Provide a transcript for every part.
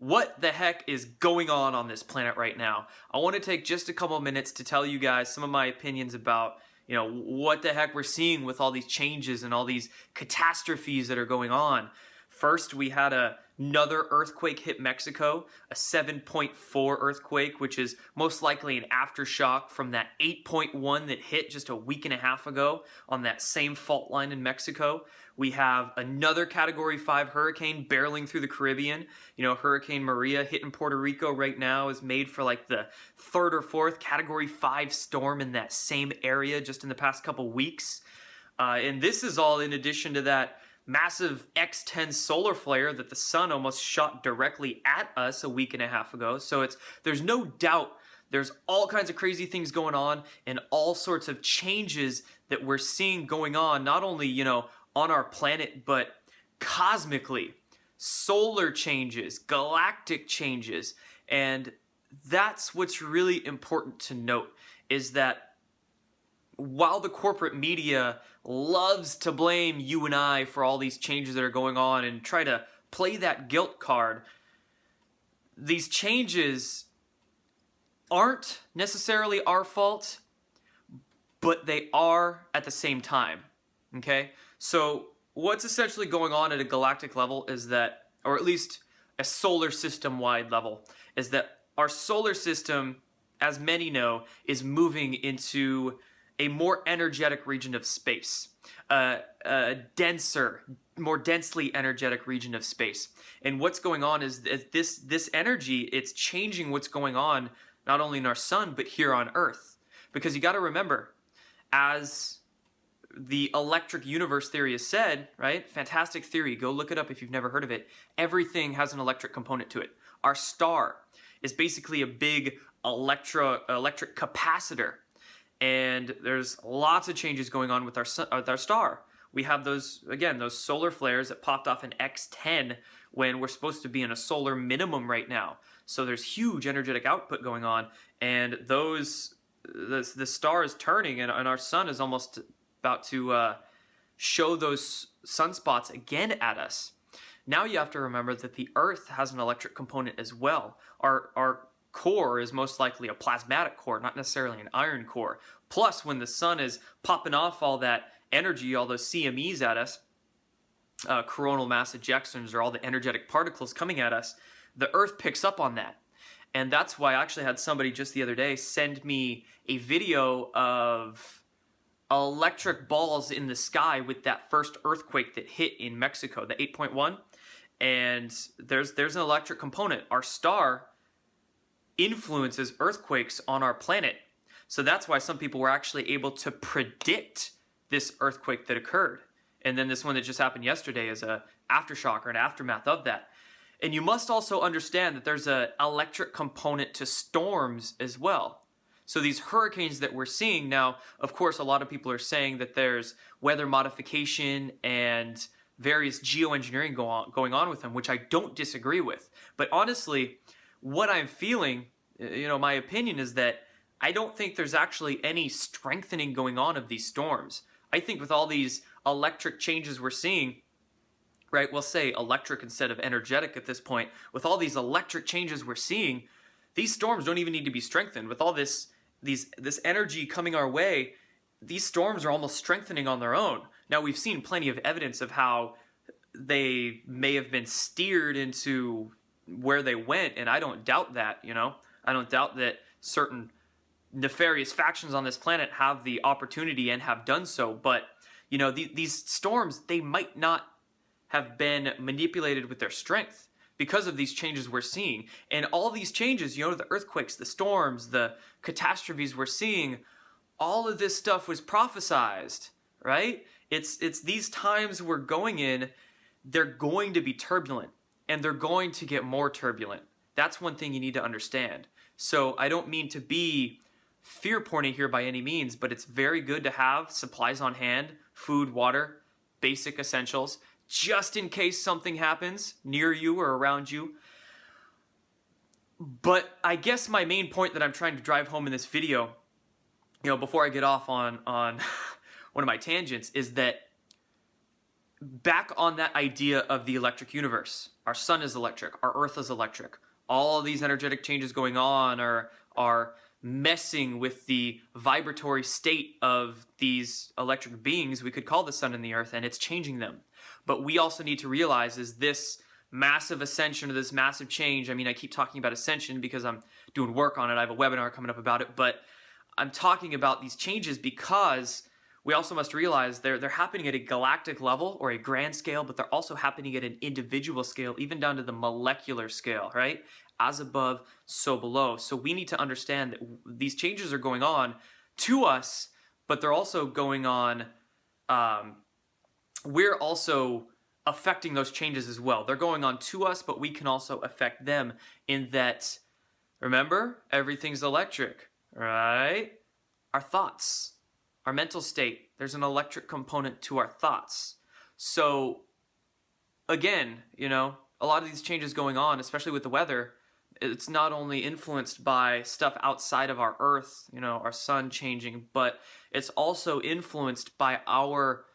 what the heck is going on this planet right now? I want to take just a couple of minutes to tell you guys some of my opinions about, what the heck we're seeing with all these changes and all these catastrophes that are going on. First, we had another earthquake hit Mexico, a 7.4 earthquake, which is most likely an aftershock from that 8.1 that hit just a week and a half ago on that same fault line in Mexico. We have another Category 5 hurricane barreling through the Caribbean. Hurricane Maria hitting Puerto Rico right now is made for like the third or fourth Category 5 storm in that same area just in the past couple weeks. And this is all in addition to that massive X10 solar flare that the sun almost shot directly at us a week and a half ago. So there's no doubt there's all kinds of crazy things going on and all sorts of changes that we're seeing going on, not only, on our planet, but cosmically. Solar changes, galactic changes. And that's what's really important to note, is that while the corporate media loves to blame you and I for all these changes that are going on and try to play that guilt card, these changes aren't necessarily our fault, but they are at the same time, okay? So what's essentially going on at a galactic level is that, or at least a solar system-wide level, is that our solar system, as many know, is moving into a more energetic region of space, a denser, more densely energetic region of space. And what's going on is this energy, it's changing what's going on not only in our sun, but here on Earth. Because you got to remember, as the electric universe theory has said, right? Fantastic theory. Go look it up if you've never heard of it. Everything has an electric component to it. Our star is basically a big electric capacitor. And there's lots of changes going on with our star. We have those solar flares that popped off in X10 when we're supposed to be in a solar minimum right now. So there's huge energetic output going on, and the star is turning, and our sun is almost about to show those sunspots again at us. Now you have to remember that the Earth has an electric component as well. Our core is most likely a plasmatic core, not necessarily an iron core. Plus, when the sun is popping off all that energy, all those CMEs at us, coronal mass ejections, or all the energetic particles coming at us, the Earth picks up on that. And that's why I actually had somebody just the other day send me a video of electric balls in the sky with that first earthquake that hit in Mexico, the 8.1. And there's an electric component. Our star influences earthquakes on our planet. So that's why some people were actually able to predict this earthquake that occurred. And then this one that just happened yesterday is a aftershock or an aftermath of that. And you must also understand that there's an electric component to storms as well. So these hurricanes that we're seeing now, of course, a lot of people are saying that there's weather modification and various geoengineering going on with them, which I don't disagree with. But honestly, what I'm feeling, my opinion is that I don't think there's actually any strengthening going on of these storms. I think with all these electric changes we're seeing, right, we'll say electric instead of energetic at this point, with all these electric changes we're seeing, these storms don't even need to be strengthened. With all this energy coming our way, these storms are almost strengthening on their own. Now, we've seen plenty of evidence of how they may have been steered into where they went, and I don't doubt that, I don't doubt that certain nefarious factions on this planet have the opportunity and have done so, but, these storms, they might not have been manipulated with their strength because of these changes we're seeing. And all these changes, the earthquakes, the storms, the catastrophes we're seeing, all of this stuff was prophesized, right? It's these times we're going in, they're going to be turbulent, and they're going to get more turbulent. That's one thing you need to understand. So I don't mean to be fear-porny here by any means, but it's very good to have supplies on hand, food, water, basic essentials, just in case something happens near you or around you. But I guess my main point that I'm trying to drive home in this video, before I get off on one of my tangents, is that back on that idea of the electric universe. Our sun is electric, our earth is electric. All of these energetic changes going on are messing with the vibratory state of these electric beings we could call the sun and the earth, and it's changing them. But we also need to realize is this massive ascension or this massive change. I mean, I keep talking about ascension because I'm doing work on it. I have a webinar coming up about it, but I'm talking about these changes because we also must realize they're happening at a galactic level or a grand scale, but they're also happening at an individual scale, even down to the molecular scale, right? As above, so below. So we need to understand that these changes are going on to us, but they're also going on, we're also affecting those changes as well. They're going on to us, but we can also affect them in that, remember, everything's electric, right? Our thoughts. Our mental state, there's an electric component to our thoughts. So again, you know, a lot of these changes going on, especially with the weather, it's not only influenced by stuff outside of our earth, you know, our sun changing, but it's also influenced by our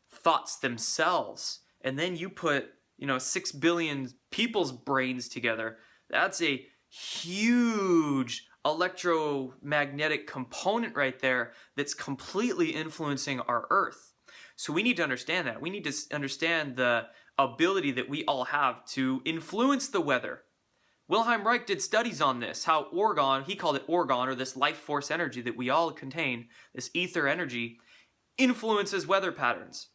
thoughts themselves. And then you put, you know, 6 billion people's brains together. That's a huge electromagnetic component right there that's completely influencing our earth. So we need to understand that. We need to understand the ability that we all have to influence the weather. Wilhelm Reich did studies on this, how orgone, he called it orgone, or this life force energy that we all contain, this ether energy, influences weather patterns.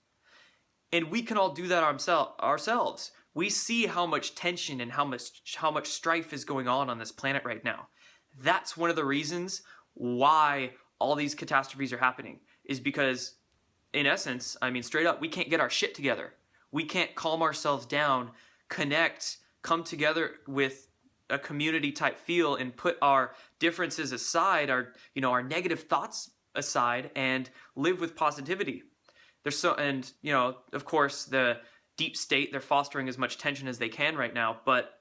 And we can all do that ourselves. We see how much tension and how much strife is going on this planet right now. That's one of the reasons why all these catastrophes are happening, is because, in essence, I mean, straight up, we can't get our shit together. We can't calm ourselves down, connect, come together with a community type feel and put our differences aside, our negative thoughts aside, and live with positivity. And of course, the deep state, they're fostering as much tension as they can right now, but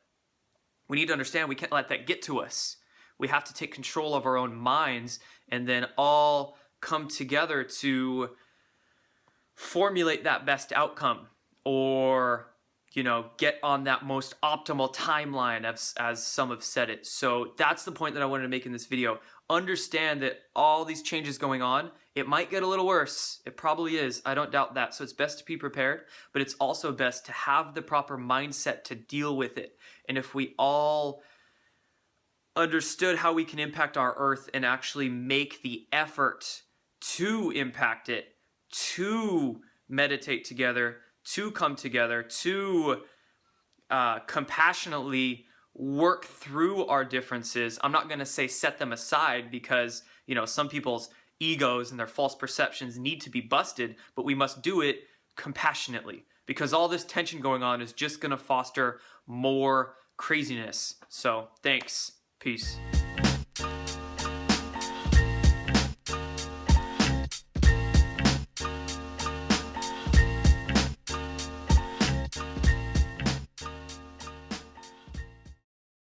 we need to understand we can't let that get to us. We have to take control of our own minds and then all come together to formulate that best outcome, or, get on that most optimal timeline, as some have said it. So that's the point that I wanted to make in this video. Understand that all these changes going on, it might get a little worse. It probably is. I don't doubt that. So it's best to be prepared, but it's also best to have the proper mindset to deal with it. And if we all understood how we can impact our earth and actually make the effort to impact it, to meditate together, to come together, to compassionately work through our differences. I'm not going to say set them aside, because some people's egos and their false perceptions need to be busted, but we must do it compassionately, because all this tension going on is just going to foster more craziness. So thanks. Peace.